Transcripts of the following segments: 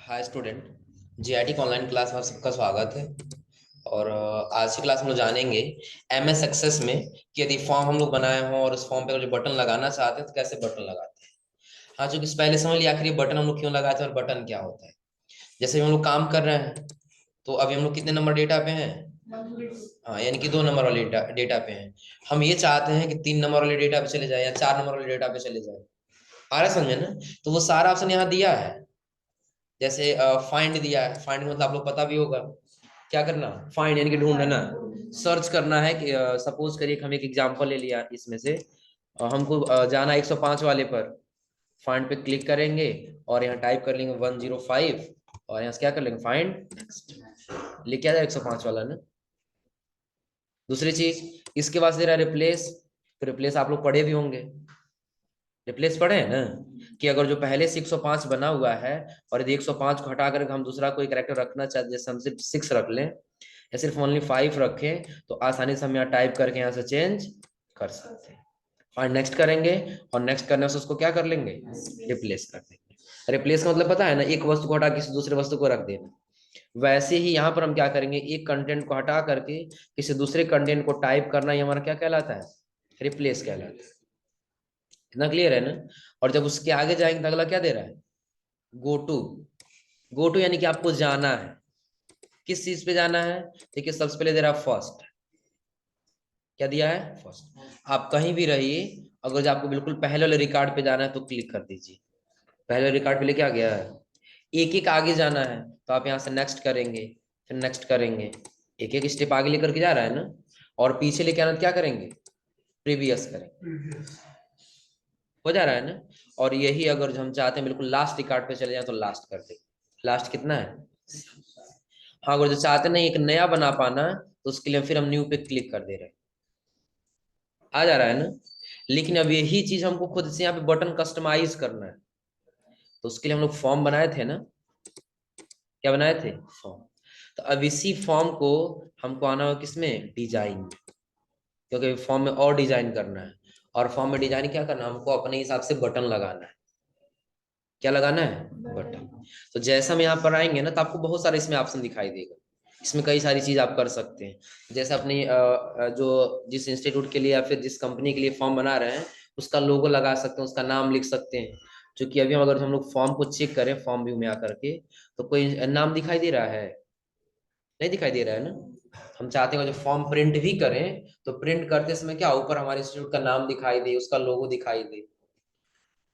हाय student. GIT online class में आप सबका स्वागत है। और आज की क्लास में हम लोग जानेंगे एमएस एक्सेस में कि यदि फॉर्म हम लोग बनाए हों और उस फॉर्म पे जो बटन लगाना चाहते हैं तो कैसे बटन लगाते हैं। हाँ, चूंकि पहले समझ लिया आखिर ये बटन हम लोग क्यों लगाते हैं और बटन क्या होता है। जैसे हम लोग काम कर रहे हैं तो अभी हम लोग कितने नंबर डेटा पे हैं। हाँ, यानी कि 2 नंबर वाले डेटा पे हैं। हम ये चाहते हैं कि 3 नंबर वाले डेटा पे चले जाए या 4 नंबर वाले डेटा पे चले जाए। आ रहा है समझे ना। तो वो सारा ऑप्शन यहाँ दिया है। जैसे फाइंड दिया है, फाइंड मतलब आप लोग पता भी होगा क्या करना। फाइंड यानी कि ढूंढना, सर्च करना है कि सपोज करिए कि हम एक एग्जांपल ले लिया इसमें से। हमको जाना 105 वाले पर। फाइंड पे क्लिक करेंगे और यहाँ टाइप कर लेंगे 105 और यहाँ से क्या कर लेंगे फाइंड नेक्स्ट। लिख आ जाए 105 वाला ना। दूसरी चीज इसके बाद दे रहा है रिप्लेस। तो रिप्लेस आप लोग पढ़े भी होंगे। रिप्लेस पढ़े हैं ना कि अगर जो पहले से 105 बना हुआ है और यदि 105 को हटा कर हम दूसरा कोई कैरेक्टर रखना चाहते जैसे हम सिर्फ 6 रख लें या सिर्फ ओनली 5 रखें तो आसानी से हम यहाँ टाइप करके यहाँ से चेंज कर सकते हैं। और नेक्स्ट करेंगे और नेक्स्ट करने से उसको क्या कर लेंगे, रिप्लेस कर देंगे। रिप्लेस का मतलब पता है ना, एक वस्तु को हटा किसी दूसरे वस्तु को रख देना। वैसे ही यहाँ पर हम क्या करेंगे, एक कंटेंट को हटा करके किसी दूसरे कंटेंट को टाइप करना, ये हमारा क्या कहलाता है, रिप्लेस कहलाता है। इतना क्लियर है ना। और जब उसके आगे जाएंगे तो अगला क्या दे रहा है, गो टू। गो टू यानी कि आपको जाना है, किस चीज पे जाना है। देखिए सबसे पहले दे रहा है फर्स्ट। क्या दिया है, फर्स्ट। आप कहीं भी रहिए, अगर जो आपको बिल्कुल पहले वाले रिकॉर्ड पे जाना है तो क्लिक कर दीजिए। पहले रिकॉर्ड पे लेके आ गया है। एक एक आगे जाना है तो आप यहाँ से नेक्स्ट करेंगे, फिर नेक्स्ट करेंगे। एक एक स्टेप आगे लेकर के जा रहा है ना। और पीछे लेके आना तो क्या करेंगे, प्रीवियस करेंगे। हो जा रहा है ना। और यही अगर हम चाहते हैं बिल्कुल लास्ट रिकॉर्ड पे चले जाए तो लास्ट कर दे। लास्ट कितना है। हाँ, अगर जो चाहते नहीं एक नया बना पाना तो उसके लिए फिर हम न्यू पे क्लिक कर दे रहे हैं। आ जा रहा है ना। लेकिन अब यही चीज हमको खुद से यहाँ पे बटन कस्टमाइज करना है। तो उसके लिए हम लोग फॉर्म बनाए थे ना। क्या बनाए थे, फॉर्म। तो अब इसी फॉर्म को हमको आना होगा किसमें, डिजाइन। क्योंकि फॉर्म में और डिजाइन करना है। और फॉर्म में डिजाइन क्या करना है, हमको अपने हिसाब से बटन लगाना है। क्या लगाना है, बटन। तो जैसा हम यहाँ पर आएंगे ना तो आपको बहुत सारे इसमें ऑप्शन दिखाई देगा। इसमें कई सारी चीज आप कर सकते हैं। जैसे अपनी जो जिस इंस्टीट्यूट के लिए या फिर जिस कंपनी के लिए फॉर्म बना रहे हैं उसका लोगो लगा सकते हैं, उसका नाम लिख सकते हैं। क्योंकि अभी अगर हम लोग फॉर्म को चेक करें फॉर्म व्यू में आकर के तो कोई नाम दिखाई दे रहा है, नहीं दिखाई दे रहा है ना। हम चाहते हैं जो फॉर्म प्रिंट भी करें तो प्रिंट करते समय क्या ऊपर हमारे इंस्टीट्यूट का नाम दिखाई दे, उसका लोगो दिखाई दे।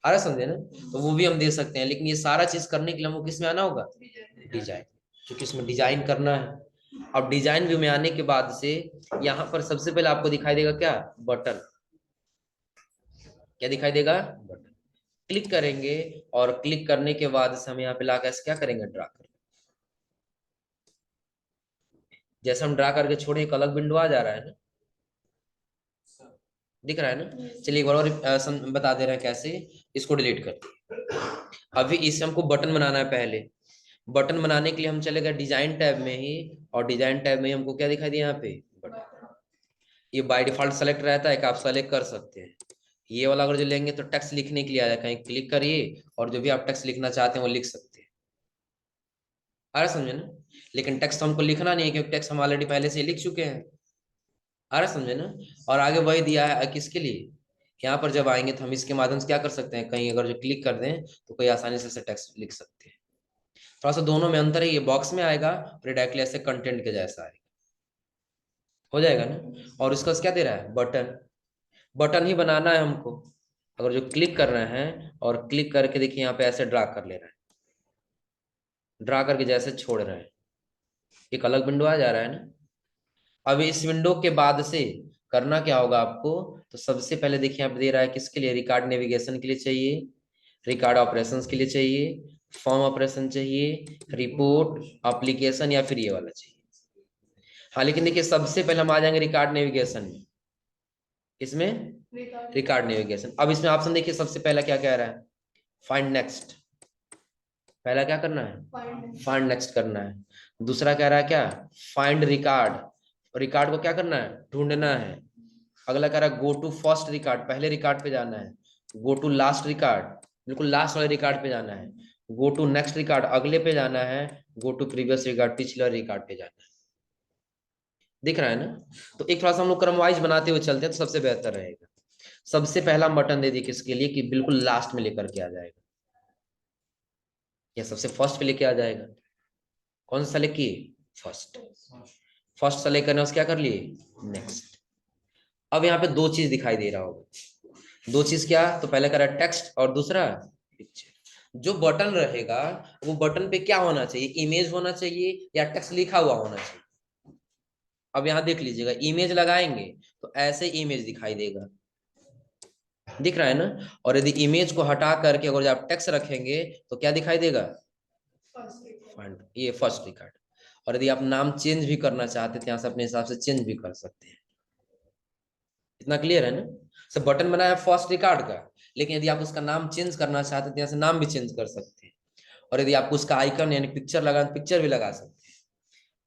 आ रहा समझे ना। तो वो भी हम दे सकते हैं, लेकिन ये सारा चीज करने के लिए हमको किस में आना होगा, डिजाइन। क्योंकि इसमें डिजाइन करना है। अब डिजाइन व्यू में आने के बाद से यहाँ पर सबसे पहले आपको दिखाई देगा क्या, बटन। क्या दिखाई देगा, बटन। क्लिक करेंगे और क्लिक करने के बाद से हम यहाँ पे लाकर क्या करेंगे, ड्रा करेंगे। जैसे हम ड्रा करके छोड़े एक अलग विंडो आ जा रहा है ना, दिख रहा है ना। चलिए एक बार और बता दे रहे हैं कैसे। इसको डिलीट कर दिए। अभी इसे हमको बटन बनाना है पहले। बटन बनाने के लिए हम चले गए डिजाइन टैब में ही। और डिजाइन टैब में ही हमको क्या दिखाई दिया यहाँ पे, बटन। ये बाय डिफॉल्ट सेलेक्ट रहता है कि आप सेलेक्ट कर सकते हैं। ये वाला अगर जो लेंगे तो टेक्स्ट लिखने के लिए आ जाए, कहीं क्लिक करिए और जो भी आप टेक्स्ट लिखना चाहते हैं वो लिख सकते हैं। आ रहा समझे ना। लेकिन टेक्स्ट हमको लिखना नहीं है क्योंकि टेक्स्ट हम ऑलरेडी पहले से ही लिख चुके हैं। आ रहा समझे ना। और आगे वही दिया है किसके लिए, यहाँ पर जब आएंगे तो हम इसके माध्यम से क्या कर सकते हैं, कहीं अगर जो क्लिक कर दें तो कोई आसानी से टेक्स्ट लिख सकते हैं। थोड़ा सा दोनों में अंतर है, ये बॉक्स में आएगा और डायरेक्टली ऐसे कंटेंट के जैसा आएगा। हो जाएगा ना। और इसका क्या दे रहा है, बटन। बटन ही बनाना है हमको। अगर जो क्लिक कर रहे हैं और क्लिक करके देखिए यहाँ पे ऐसे ड्रा कर ले रहे हैं, ड्रा करके जैसे छोड़ रहे हैं एक अलग विंडो आ जा रहा है ना। अब इस विंडो के बाद से करना क्या होगा आपको, तो सबसे पहले देखिए यहाँ पे दे रहा है किसके लिए, रिकॉर्ड नेविगेशन के लिए चाहिए, रिकॉर्ड ऑपरेशंस के लिए चाहिए, फॉर्म ऑपरेशन चाहिए, रिपोर्ट एप्लीकेशन या फिर ये वाला चाहिए। हाँ लेकिन देखिए सबसे पहले हम आ जाएंगे रिकॉर्ड नेविगेशन में। इसमें रिकॉर्ड नेविगेशन। अब इसमें ऑप्शन देखिए सबसे पहला क्या कह रहा है, फाइंड नेक्स्ट। पहला क्या करना है, फाइंड नेक्स्ट करना है। दूसरा कह रहा है क्या, फाइंड रिकॉर्ड। रिकॉर्ड को क्या करना है, ढूंढना है। अगला कह रहा है गो टू फर्स्ट रिकॉर्ड, पहले रिकॉर्ड पे जाना है। गो टू लास्ट रिकॉर्ड, बिल्कुल लास्ट वाले रिकॉर्ड पे जाना है। गो टू नेक्स्ट रिकॉर्ड अगले पे जाना है, गो टू प्रीवियस रिकॉर्ड पिछला रिकॉर्ड पे जाना है। दिख रहा है ना? तो एक थोड़ा सा हम लोग क्रम वाइज बनाते हुए चलते हैं तो सबसे बेहतर रहेगा। सबसे पहला हम बटन दे दिए किसके लिए कि बिल्कुल लास्ट में लेकर के आ जाएगा, या सबसे फर्स्ट पे लेके आ जाएगा। कौन सा सेलेक्ट किए? फर्स्ट। फर्स्ट सेलेक्ट करने उसके क्या कर लिए? नेक्स्ट। अब यहाँ पे दो चीज दिखाई दे रहा होगा। दो चीज क्या? तो पहले करा टेक्स्ट और दूसरा पिक्चर। जो बटन रहेगा वो बटन पे क्या होना चाहिए? इमेज होना चाहिए या टेक्स्ट लिखा हुआ होना चाहिए? अब यहाँ देख लीजिएगा, इमेज लगाएंगे तो ऐसे इमेज दिखाई देगा, दिख रहा है ना? और यदि इमेज को हटा करके अगर आप टेक्स्ट रखेंगे तो क्या दिखाई देगा? ये फर्स्ट रिकॉर्ड। और यदि आप नाम चेंज भी करना चाहते थे यहाँ से अपने हिसाब से चेंज भी कर सकते हैं। इतना क्लियर है ना? सब बटन बनाया फर्स्ट रिकॉर्ड का, लेकिन यदि आप उसका नाम चेंज करना चाहते थे यहाँ से नाम भी चेंज कर सकते हैं। और यदि आपको उसका आइकन यानी पिक्चर लगा, पिक्चर भी लगा सकते हैं।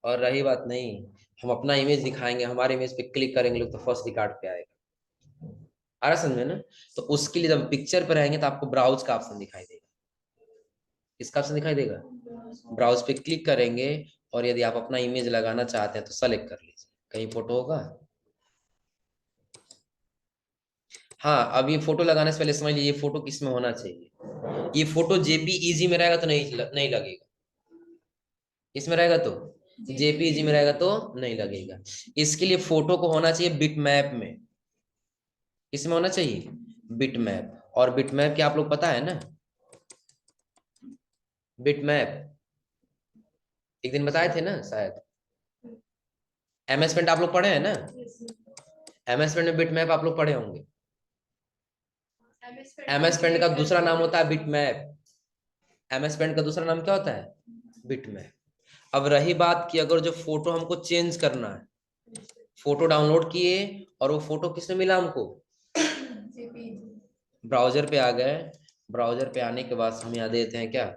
और रही बात नहीं, हम अपना इमेज दिखाएंगे, हमारे इमेज पे क्लिक करेंगे लोग तो फर्स्ट रिकॉर्ड पे आएगा। आ रहा समझ में ना? तो उसके लिए जब पिक्चर पे रहेंगे तो आपको ब्राउज का ऑप्शन दिखाई देगा। किसका ऑप्शन दिखाई देगा? ब्राउज पे क्लिक करेंगे और यदि आप अपना इमेज लगाना चाहते हैं तो सेलेक्ट कर लीजिए, कहीं फोटो होगा। हाँ, अब ये फोटो लगाने से पहले समझ लीजिए ये फोटो किस में होना चाहिए। ये फोटो जेपीईजी में रहेगा तो नहीं लगेगा। इसमें रहेगा तो जेपीईजी में रहेगा तो नहीं लगेगा। इसके लिए फोटो को होना चाहिए बिटमैप में। किसमें होना चाहिए? बिटमैप। और बिटमैप क्या आप लोग पता है ना? बिटमैप एक दिन बताए थे ना शायद। एमएस पेंट आप लोग पढ़े हैं ना? एमएस पेंट में बिटमैप आप लोग पढ़े होंगे। एमएस पेंट का दूसरा नाम होता है बिटमैप। एमएस पेंट का दूसरा नाम क्या होता है? बिटमैप। अब रही बात कि अगर जो फोटो हमको चेंज करना है, फोटो डाउनलोड किए और वो फोटो किसमें मिला हमको? ब्राउजर पे आ गए। ब्राउजर पे आने के बाद हम यहाँ देते हैं क्या?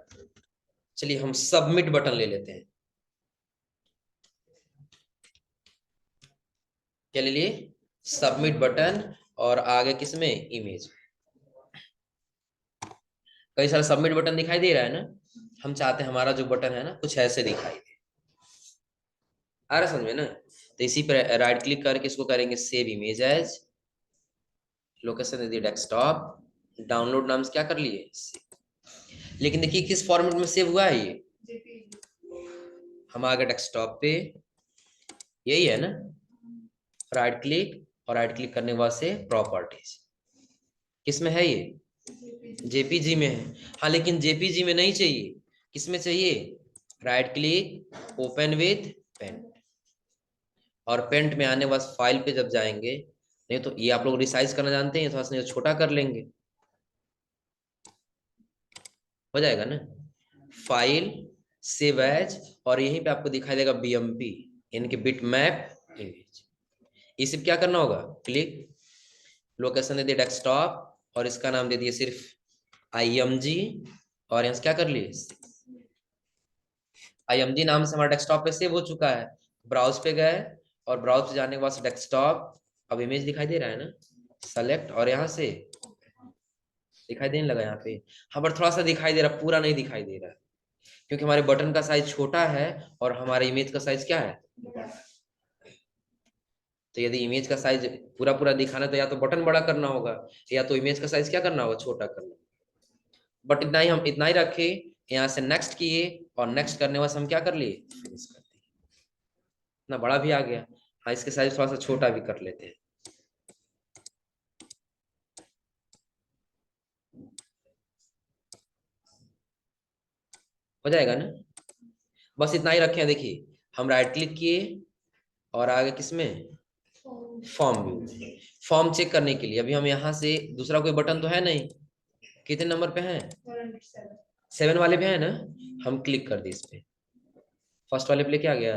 चलिए हम सबमिट बटन ले लेते हैं। क्या ले लिए? Submit button. और आगे किसमें? इमेज। कई सारे सबमिट बटन दिखाई दे रहा है ना? हम चाहते हैं हमारा जो बटन है ना कुछ ऐसे दिखाई दे। आ रहा समझ में ना? तो इसी पर राइट क्लिक करके इसको करेंगे सेव इमेज एज। लोकेशन दे दी डेस्कटॉप। डाउनलोड नाम से क्या कर लिए? लेकिन देखिए किस फॉर्मेट में सेव हुआ है ये। हम आ गए डेस्कटॉप पे, यही है ना? राइट क्लिक और राइट क्लिक करने के बाद से प्रॉपर्टीज। किसमें है ये? जेपीजी में है। हाँ, लेकिन जेपीजी में नहीं चाहिए। किसमें चाहिए? Right click, open with paint. और पेंट में आने बस फाइल पे जब जाएंगे, नहीं तो ये आप लोग रिसाइज करना जानते हैं, थोड़ा सा छोटा कर लेंगे, हो जाएगा ना? फाइल, सेव एज, और यहीं पे आपको दिखाई देगा बीएमपी यानी कि बिट मैप इमेज। इसे क्या करना होगा? क्लिक, लोकेशन दे दिए डेस्कटॉप और इसका नाम दे दिए सिर्फ IMG। और यहाँ से क्या कर लिए? IMG नाम से हमारा डेस्कटॉप पे सेव हो चुका है। ब्राउज पे गए और ब्राउज पे जाने के बाद डेस्कटॉप, अब इमेज दिखाई दे रहा है ना? सेलेक्ट और यहाँ से दिखाई देने लगा यहाँ पे। हाँ, पर थोड़ा सा दिखाई दे रहा, पूरा नहीं दिखाई दे रहा, क्योंकि हमारे बटन का साइज छोटा है और हमारे इमेज का साइज क्या है? तो यदि इमेज का साइज पूरा पूरा दिखाना तो या तो बटन बड़ा करना होगा या तो इमेज का साइज क्या करना होगा? छोटा करना। बट इतना ही, हम इतना ही रखे, यहाँ से नेक्स्ट किए और नेक्स्ट करने वाले हम क्या कर लिए? फिनिश कर दिए। इतना बड़ा भी आ गया। हाँ, इसके साइज थोड़ा सा छोटा भी कर लेते हैं, हो जाएगा ना? बस इतना ही रखे हैं। देखिए हम राइट क्लिक किए और आगे किसमें? Form view. फॉर्म चेक करने के लिए अभी हम यहाँ से दूसरा कोई बटन तो है नहीं। कितने नंबर पे हैं? 7 वाले पे है ना? हम क्लिक कर दिए इस पे, फर्स्ट वाले पे लेके आ गया,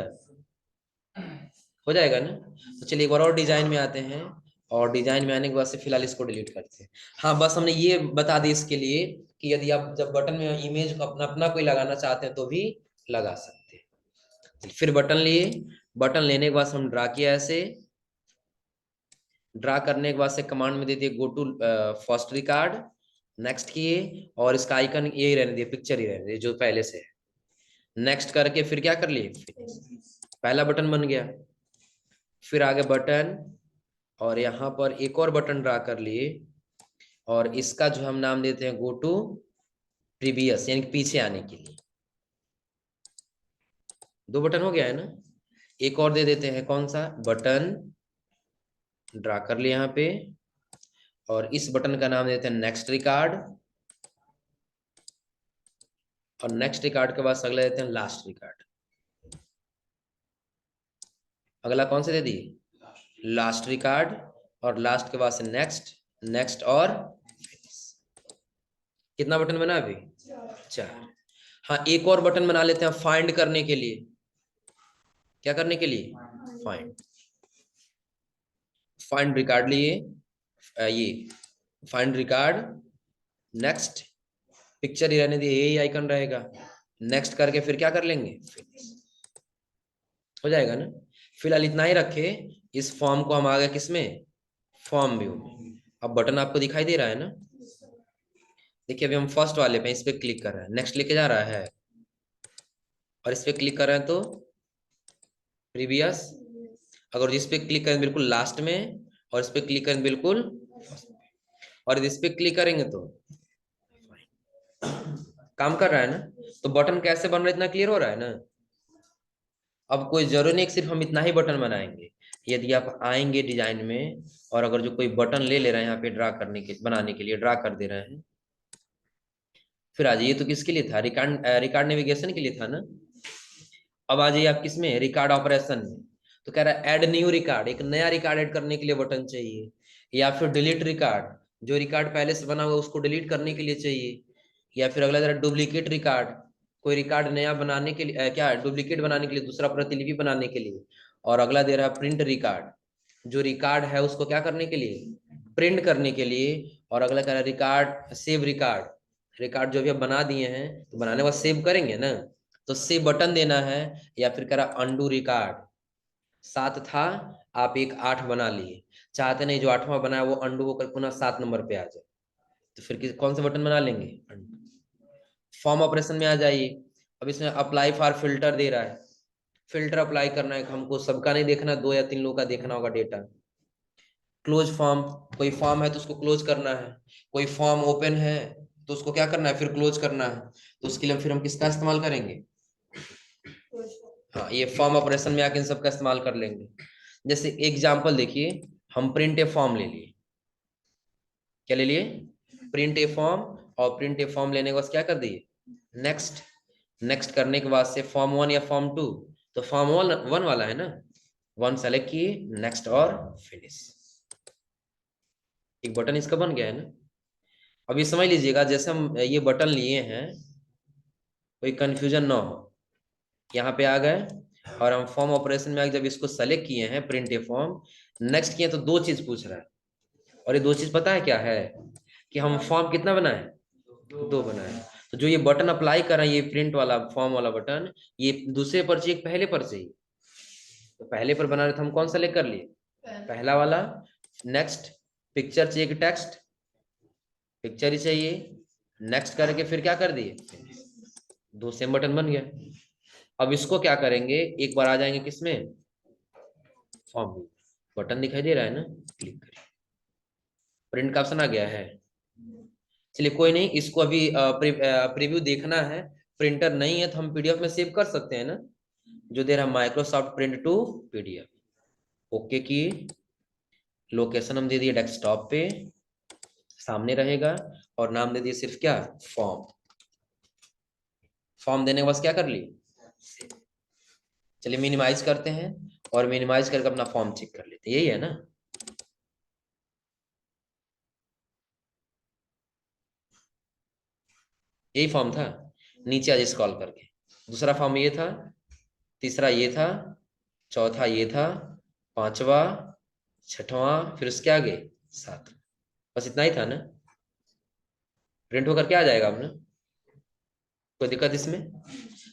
हो जाएगा ना? तो चलिए एक बार और डिजाइन में आते हैं, और डिजाइन में आने के बाद से फिलहाल इसको डिलीट करते हैं। हाँ, बस हमने ये बता दी इसके लिए कि यदि आप जब बटन में इमेज को अपना अपना कोई लगाना चाहते हैं तो भी लगा सकते हैं। फिर बटन लिए, बटन लेने के बाद हम ड्रा किया ऐसे। ड्रा करने के बाद से कमांड में दे दिए go to first record. Next किए और इसका आइकन यही रहने दिए, पिक्चर ही रहने दिए जो पहले से है। नेक्स्ट करके फिर क्या कर लिए, पहला बटन बन गया। फिर आगे बटन और यहाँ पर एक और बटन ड्रा कर लिए और इसका जो हम नाम देते हैं गो टू प्रीवियस, यानी पीछे आने के लिए। दो बटन हो गया है ना। एक और दे देते हैं, कौन सा बटन ड्रा कर लिया यहाँ पे और इस बटन का नाम देते हैं नेक्स्ट रिकॉर्ड और नेक्स्ट रिकॉर्ड के बाद अगला देते हैं लास्ट रिकॉर्ड। अगला कौन से दे दिए, लास्ट रिकॉर्ड और लास्ट के बाद से नेक्स्ट, नेक्स्ट और कितना बटन बना अभी, 4। हाँ एक और बटन बना लेते हैं फाइंड करने के लिए। क्या करने के लिए, फाइंड। फाइंड रिकॉर्ड लिए, ये फाइंड रिकॉर्ड, नेक्स्ट पिक्चर ही रहने दिए, यही आइकन रहेगा। नेक्स्ट करके फिर क्या कर लेंगे, हो जाएगा ना। फिलहाल इतना ही रखे। इस फॉर्म को हम आ गए किसमें, फॉर्म व्यू में। अब बटन आपको दिखाई दे रहा है ना। देखिए अभी हम फर्स्ट वाले पे इस पे क्लिक कर रहे हैं, नेक्स्ट लेके जा रहा है और इस पे क्लिक कर रहे हैं तो प्रीवियस। अगर इस पे क्लिक करें बिल्कुल लास्ट में और इस पे क्लिक करें बिल्कुल और इस पे क्लिक करेंगे तो काम कर रहा है ना। तो बटन कैसे बन रहा है इतना क्लियर हो रहा है ना। अब कोई जरूरी नहीं कि सिर्फ हम इतना ही बटन बनाएंगे। यदि आप आएंगे डिजाइन में और अगर जो कोई बटन ले ले रहे हैं यहाँ पे ड्रा करने के, बनाने के लिए ड्रा कर दे रहे हैं, फिर आ जाइए तो किसके लिए था, रिकॉर्ड, रिकॉर्ड नेविगेशन के लिए था ना। अब आ जाइए आप किसमें, रिकॉर्ड ऑपरेशन में। तो कह रहा है ऐड न्यू रिकॉर्ड, एक नया रिकॉर्ड ऐड करने के लिए बटन चाहिए, या फिर डिलीट रिकॉर्ड, जो रिकॉर्ड पहले से बना हुआ उसको डिलीट करने के लिए चाहिए, या फिर अगला जरा डुप्लीकेट रिकॉर्ड, कोई रिकॉर्ड नया बनाने के लिए, क्या डुप्लीकेट बनाने के लिए, दूसरा प्रतिलिपि बनाने के लिए। और अगला दे रहा है प्रिंट रिकॉर्ड, जो रिकॉर्ड है उसको क्या करने के लिए, प्रिंट करने के लिए। और अगला कह रहा है रिकॉर्ड सेव रिकॉर्ड, रिकॉर्ड जो भी आप बना दिए हैं तो बनाने के बाद सेव करेंगे ना, तो सेव बटन देना है। या फिर कह रहा अंडू रिकॉर्ड, 7 था आप एक 8 बना लिए, चाहते नहीं जो 8वां बनाया वो अंडू होकर पुनः 7 नंबर पे आ जाए, तो फिर कौन सा बटन बना लेंगे, फॉर्म ऑपरेशन में आ जाइए। अब इसमें अप्लाई फॉर फिल्टर दे रहा है, फिल्टर अप्लाई करना है, हमको सबका नहीं देखना, 2 या 3 लोगों का देखना होगा डेटा। क्लोज फॉर्म, कोई फॉर्म है तो उसको क्लोज करना है, कोई फॉर्म ओपन है तो उसको क्या करना है, फिर क्लोज करना है। तो उसके लिए फिर हम किसका इस्तेमाल करेंगे, हाँ ये फॉर्म ऑपरेशन में आके इन सबका इस्तेमाल कर लेंगे। जैसे एग्जांपल देखिए, हम प्रिंट ए फॉर्म ले लिए, क्या ले लिए, प्रिंट ए फॉर्म। और प्रिंट ए फॉर्म लेने के बाद क्या कर दिए, नेक्स्ट। नेक्स्ट करने के बाद से फॉर्म 1 या फॉर्म 2, तो फॉर्म 1 वाला है ना, 1 सेलेक्ट किए, नेक्स्ट और फिनिश। एक बटन इसका बन गया है ना। अब ये समझ लीजिएगा, जैसे हम ये बटन लिए हैं, कोई कंफ्यूजन ना हो। यहाँ पे आ गए और हम फॉर्म ऑपरेशन में आके जब इसको सेलेक्ट किए हैं प्रिंट ए फॉर्म, नेक्स्ट किए तो 2 चीज पूछ रहा है। और ये 2 चीज पता है क्या है, कि हम फॉर्म कितना बनाए, 2 बनाए। तो जो ये बटन अप्लाई कर रहे हैं, ये प्रिंट वाला फॉर्म वाला बटन, ये दूसरे पर चाहिए पहले पर चाहिए। तो पहले पर बना रहे तो हम कौन सा सेलेक्ट कर लिए, पहला वाला। नेक्स्ट पिक्चर चाहिए कि टेक्स्ट, पिक्चर ही चाहिए। नेक्स्ट करके फिर क्या कर दिए, 2 सेम बटन बन गया। अब इसको क्या करेंगे, एक बार आ जाएंगे किसमें, फॉर्म में, बटन दिखाई दे रहा है ना, क्लिक करिए, प्रिंट का ऑप्शन आ गया है। चलिए कोई नहीं, इसको अभी प्रीव्यू देखना है, प्रिंटर नहीं है तो हम पीडीएफ में सेव कर सकते हैं ना, जो दे रहा है Microsoft print to PDF. Okay की लोकेशन हम दे दिए डेस्कटॉप पे, सामने रहेगा, और नाम दे दिए सिर्फ क्या, फॉर्म। फॉर्म देने के बाद क्या कर लिए, चलिए मिनिमाइज करते हैं और मिनिमाइज करके अपना फॉर्म चेक कर लेते हैं, यही है ना। यही फॉर्म था, नीचे आज स्क्रॉल करके दूसरा फॉर्म ये था, तीसरा ये था, चौथा ये था, पांचवा, छठवां, फिर उसके आगे 7। बस इतना ही था ना, प्रिंट होकर क्या आ जाएगा अब ना, कोई दिक्कत इसमें।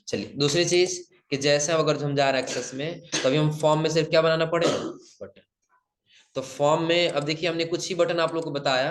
चलिए दूसरी चीज, कि जैसे अगर हम जा रहे हैं एक्सेस में, तभी हम फॉर्म में सिर्फ क्या बनाना पड़ेगा, बटन। तो फॉर्म में अब देखिए हमने कुछ ही बटन आप लोग को बताया,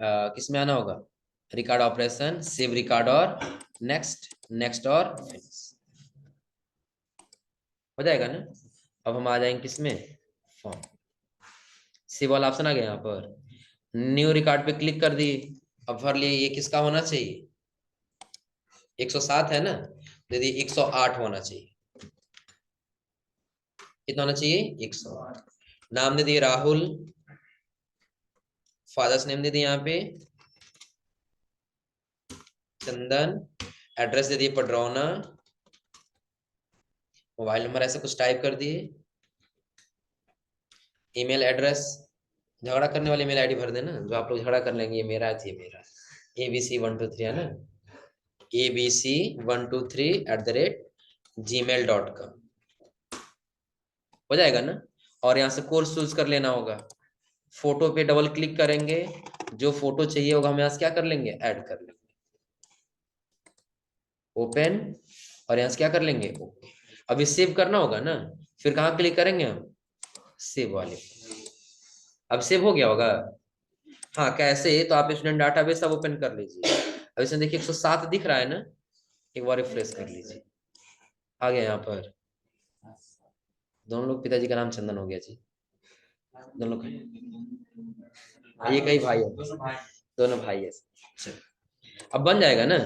किस में आना होगा, रिकॉर्ड ऑपरेशन, सेव रिकॉर्ड और नेक्स्ट, नेक्स्ट और फिनिश, हो जाएगा ना। अब हम आ जाएंगे किसमें, फॉर्म, सेव वाला ऑप्शन आ गया यहाँ पर, न्यू रिकॉर्ड पे क्लिक कर दी। अब फॉर लिए ये किसका होना चाहिए, 107 है ना, यदि 108 होना चाहिए, कितना होना चाहिए, 108। नाम दे दिए राहुल, फादर्स नेम दे दिए यहाँ पे चंदन, एड्रेस दे दिए पडरौना, मोबाइल नंबर ऐसे कुछ टाइप कर दिए, ईमेल एड्रेस, झगड़ा करने वाले मेल आईडी भर देना, जो आप लोग झगड़ा कर लेंगे, ये मेरा है, ये मेरा, ABC123 है ना, ABC123@gmail.com, हो जाएगा ना। और यहाँ से कोर्स चूज कर लेना होगा, फोटो पे डबल क्लिक करेंगे, जो फोटो चाहिए होगा हम यहाँ से क्या कर लेंगे, ऐड कर लेंगे, ओपन, और यहाँ से क्या कर लेंगे, ओके। अभी सेव करना होगा ना, फिर कहाँ क्लिक करेंगे हम, सेव वाले, अब सेव हो गया होगा। हाँ कैसे, तो आप स्टूडेंट डाटाबेस अब ओपन कर लीजिए, अब इसमें देखिए 107 दिख रहा है ना, एक बार रिफ्रेश कर लीजिए, आ गया यहाँ पर, दोनों लोग पिताजी का नाम चंदन हो गया जी, दोनों का, ये कई भाई है, दोनों भाई है। अब बन जाएगा ना।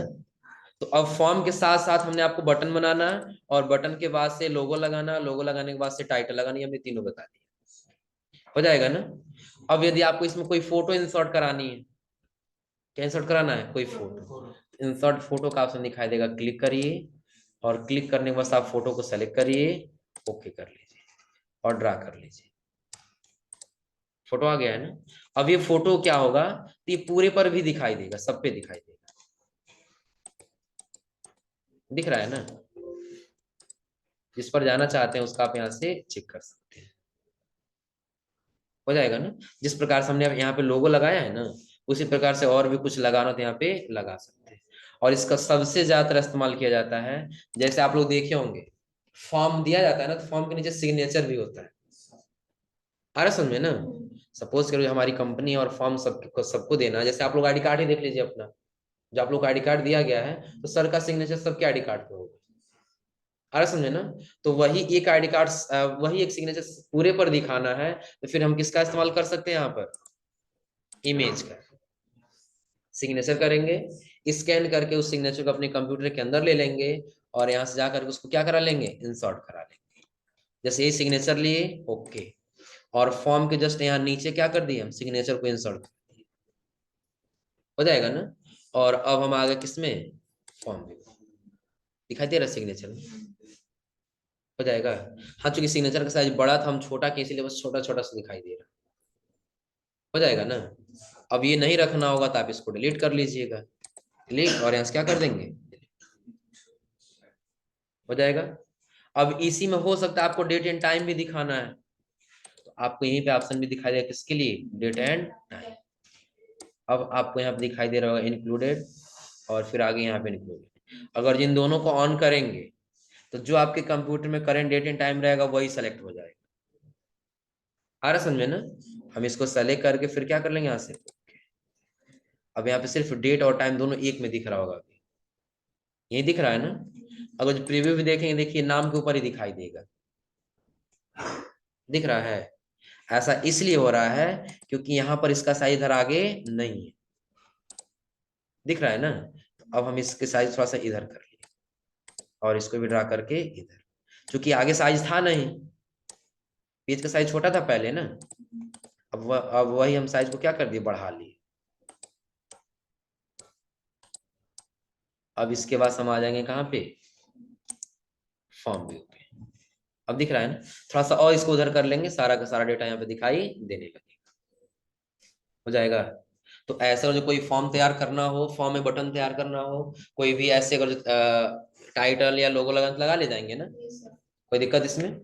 तो अब फॉर्म के साथ साथ हमने आपको बटन बनाना, और बटन के बाद से लोगो लगाना, लोगो लगाने के बाद से टाइटल लगानी, हमने तीनों बता दिया, हो जाएगा ना। अब यदि आपको इसमें कोई फोटो इंसर्ट करानी है, क्या इंसर्ट कराना है, कोई फोटो, इंसर्ट फोटो का ऑप्शन दिखाई देगा, क्लिक करिए, और क्लिक करने के बाद आप फोटो को सेलेक्ट करिए, ओके कर लीजिए, और ड्रा कर लीजिए, फोटो आ गया है ना। अब ये फोटो क्या होगा, तो ये पूरे पर भी दिखाई देगा, सब पे दिखाई देगा, दिख रहा है ना, जिस पर जाना चाहते हैं उसका आप यहाँ से चेक कर सकते हैं, हो जाएगा ना। जिस प्रकार से हमने यहाँ पे लोगो लगाया है ना, उसी प्रकार से और भी कुछ लगाना तो यहाँ पे लगा सकते हैं। और इसका सबसे ज्यादा इस्तेमाल किया जाता है, जैसे आप लोग देखे होंगे, फॉर्म दिया जाता है ना, तो फॉर्म के नीचे सिग्नेचर भी होता है, आ रहा समझ में ना। सपोज करो हमारी कंपनी और फॉर्म सबको सबको देना, जैसे आप लोग आईडी कार्ड ही देख लीजिए अपना, जो आप लोग आईडी कार्ड दिया गया है, तो सर का सिग्नेचर सबके आईडी कार्ड पे होगा, आ रहा समझे ना। तो वही एक आईडी कार्ड, वही एक सिग्नेचर पूरे पर दिखाना है, तो फिर हम किसका इस्तेमाल कर सकते हैं यहाँ पर, इमेज का सिग्नेचर करेंगे, स्कैन करके उस सिग्नेचर को अपने कंप्यूटर के अंदर ले लेंगे, और यहाँ से जाकर उसको क्या करा लेंगे, इंसर्ट करा लेंगे, जैसे ये सिग्नेचर लिए, ओके, और फॉर्म के जस्ट यहाँ नीचे क्या कर दिए, हम सिग्नेचर को इंसर्ट कर दिए, हो जाएगा ना। और अब हम आ गए किसमें, फॉर्म में, दिखाई दे रहा सिग्नेचर, हो जाएगा। हाँ चूंकि सिग्नेचर का साइज बड़ा था, हम छोटा किए इसीलिए बस छोटा छोटा सा दिखाई दे रहा, हो जाएगा ना। अब ये नहीं रखना होगा तो आप इसको डिलीट कर लीजिएगा, डिलीट, और यहाँ से क्या कर देंगे, हो जाएगा। अब इसी में हो सकता है आपको डेट एंड टाइम भी दिखाना है, तो आपको यहीं पे ऑप्शन भी दिखाई देगा, किसके लिए, डेट एंड टाइम। अब आपको यहाँ पे दिखाई दे रहा होगा इंक्लूडेड, और फिर आगे यहाँ पे इंक्लूडेड, अगर जिन दोनों को ऑन करेंगे, तो जो आपके कंप्यूटर में करंट डेट एंड टाइम रहेगा वही सेलेक्ट हो जाएगा, आ रहा समझ में ना। हम इसको सेलेक्ट करके फिर क्या कर लेंगे यहाँ से, अब यहाँ पे सिर्फ डेट और टाइम दोनों एक में दिख रहा होगा, अभी ये दिख रहा है ना। अगर जो प्रीव्यू भी देखेंगे, देखिए नाम के ऊपर ही दिखाई देगा, दिख रहा है। ऐसा इसलिए हो रहा है क्योंकि यहाँ पर इसका साइज इधर आगे नहीं है, दिख रहा है ना। तो अब हम इसके साइज थोड़ा सा इधर कर लिए, और इसको भी ड्रा करके इधर, क्योंकि आगे साइज था नहीं, पेज का साइज छोटा था पहले ना, अब वही हम साइज को क्या कर दिए, बढ़ा लिए। अब इसके बाद हम आ जाएंगे कहाँ पे, फॉर्म व्यू पे, अब दिख रहा है ना। थोड़ा सा और इसको उधर कर लेंगे, सारा का सारा डेटा यहाँ पे दिखाई देने लगेगा, हो जाएगा। तो ऐसे जो कोई फॉर्म तैयार करना हो, फॉर्म में बटन तैयार करना हो, कोई भी ऐसे अगर टाइटल या लोगो लगा ले जाएंगे ना, कोई दिक्कत इसमें।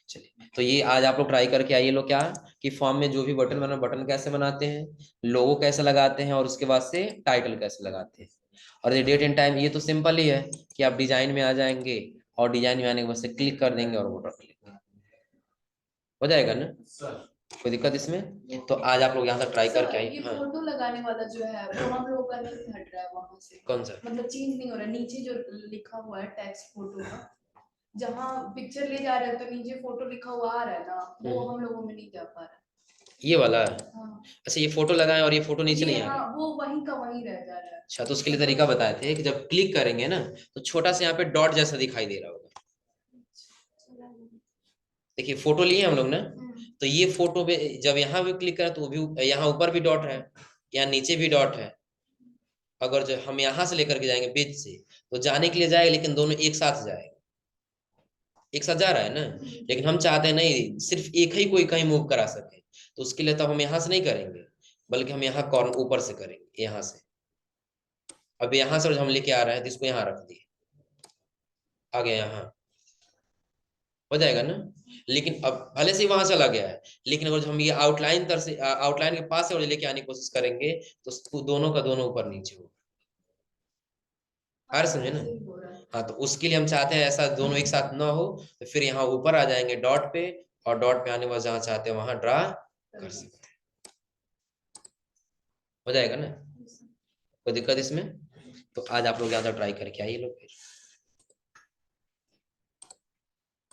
चलिए, तो ये आज आप लोग ट्राई करके आइए लोग, क्या कि फॉर्म में जो भी बटन बना, बटन कैसे बनाते हैं, लोगो कैसे लगाते हैं, और उसके बाद से टाइटल कैसे लगाते हैं। और ये डेट एंड टाइम, ये तो सिंपल ही है कि आप डिजाइन में आ जाएंगे, और डिजाइन में आने के बाद से क्लिक कर देंगे और वो रख लेंगे, हो जाएगा ना। कोई दिक्कत इसमें? तो आज आप लोग यहाँ तक ट्राई करके आइए। ये हाँ फोटो लगाने वाला जो है वो हम लोग का नहीं हट रहा है वहां से, कौन सा? मतलब चेंज नहीं हो रहा है। नीचे जो लिखा हुआ है टेक्स्ट फोटो का, जहाँ पिक्चर ले जा रहे हैं तो नीचे फोटो लिखा हुआ आ रहा है ना, वो हम लोगों में नहीं जा पा रहा है। ये वाला? हाँ अच्छा, ये फोटो लगाएं और ये फोटो नीचे ये, नहीं आ हाँ रहा? वो वहीं का वहीं रह जा रहा है। अच्छा, तो उसके लिए तरीका बताए थे कि जब क्लिक करेंगे ना तो छोटा सा यहाँ पे डॉट जैसा दिखाई दे रहा होगा। देखिए फोटो लिए हम लोग ना, तो ये फोटो पे जब यहाँ भी क्लिक करें तो वो भी यहाँ ऊपर भी डॉट है, यहाँ नीचे भी डॉट है। अगर जो हम यहाँ से लेकर के जाएंगे बीच से तो जाने के लिए जाएगा, लेकिन दोनों एक साथ जाएगा, एक साथ जा रहा है ना। लेकिन हम चाहते हैं नहीं, सिर्फ एक ही कोई कहीं मूव करा सके, तो उसके लिए तो हम यहाँ से नहीं करेंगे, बल्कि हम यहाँ कॉर्नर ऊपर से करेंगे, यहाँ से। अब यहाँ से हम लेके आ रहे हैं तो इसको यहाँ रख दिए, आ गया यहाँ, हो जाएगा ना। लेकिन अब भले से वहां चला गया है, लेकिन अगर हम ये आउटलाइन तर से आउटलाइन के पास से और लेके आने की कोशिश करेंगे तो दोनों का दोनों ऊपर नीचे होगा। आ रहा समझे ना? हाँ, तो उसके लिए हम चाहते हैं ऐसा दोनों एक साथ ना हो, तो फिर यहाँ ऊपर आ जाएंगे डॉट पे, और डॉट पे आने के बाद जहाँ चाहते हैं वहां ड्रा कर सकते हैं। हो जाएगा ना? कोई दिक्कत इसमें? तो आज आप लोग ज्यादा ट्राई करके आइए लोग फिर।